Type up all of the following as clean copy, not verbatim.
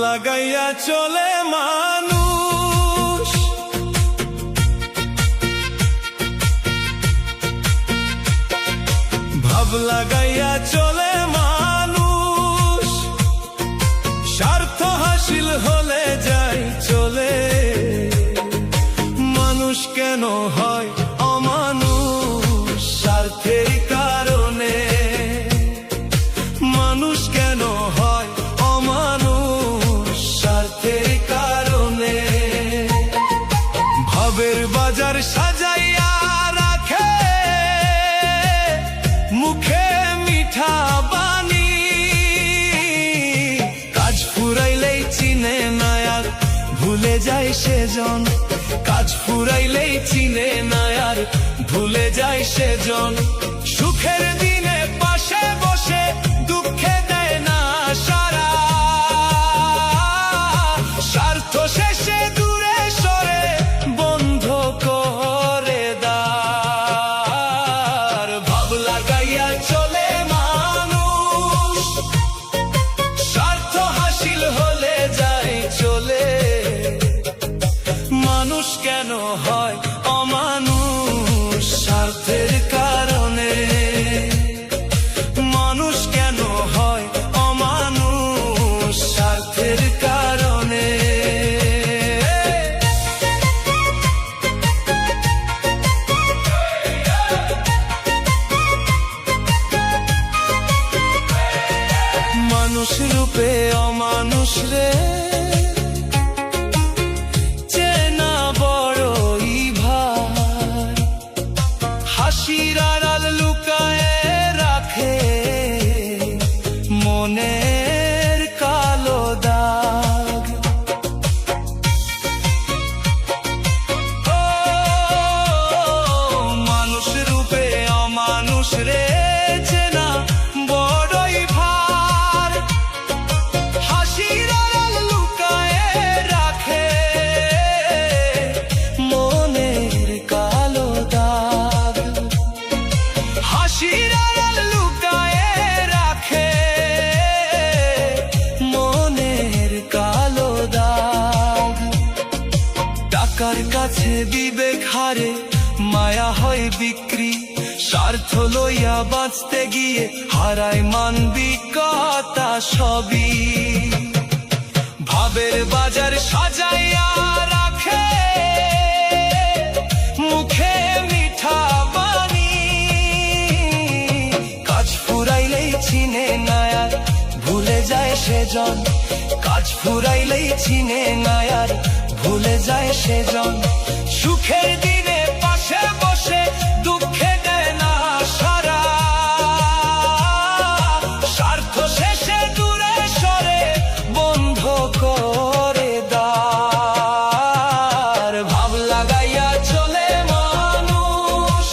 লাগাইয়া চলে মানুষ, ভাব লাগাইয়া চলে মানুষ, স্বার্থ হাসিল হলে যায় চলে। মানুষ কেন হয় অমানুষ? স্বার্থের কারণে। মানুষ কেন হয় অমানুষ? স্বার্থের কারণে। ভাবের বাজার সাজাইয়া রাখে, মুখে মিঠা বাণী, কাজ ফুরাইলেই চিনে না আর ভুলে যায় সেজন। কাজ ফুরাইলেই চিনে না আর ভুলে যায় সেজন। সুখের দিনে পাশে বসে দুঃখে দেয় না সারা, স্বার্থ শেষে দূরে সরে বন্ধ করে দ্বার। ভাব লাগাইয়া চলে মানুষ, স্বার্থ হাসিল হলে যায় চলে। মানুষ কেন হয় অমানুষ? স্বার্থের কারণে। মানুষ কেন হয় অমানুষ? স্বার্থের কারণে। মানুষ রূপে অমানুষ রে চেনা বড়ই ভার, হাসির আড়াল লুকায়ে রাখে মনের কালো দাগ। ও মানুষ রূপে অমানুষ রে চেনা বড়ই ভার, হাসির আড়াল লুকায়ে রাখে মনের কালো দাগ। হাসির আড়াল লুকায়ে রাখে মনের কালো দাগ। টাকার কাছে বিবেক হারে, মায়া হয় বিক্রি, স্বার্থ লইয়া বাঁচতে গিয়ে হারায় মানবিকতা সবই। ভাবের বাজার সাজাইয়া রাখে, মুখে মিঠা বাণী, কাজ ফুরাইলেই চিনে না আর ভুলে যায় সেজন। কাজ ফুরাইলেই চিনে না আর ভুলে যায় সেজন। সুখের দিনে পাশে বসে দুঃখে দেয় না সারা, স্বার্থ শেষে দূরে সরে বন্ধ করে দ্বার। ভাব লাগাইয়া চলে মানুষ,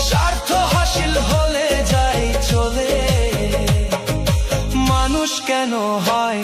স্বার্থ হাসিল হলে যায় চলে। মানুষ কেন হয়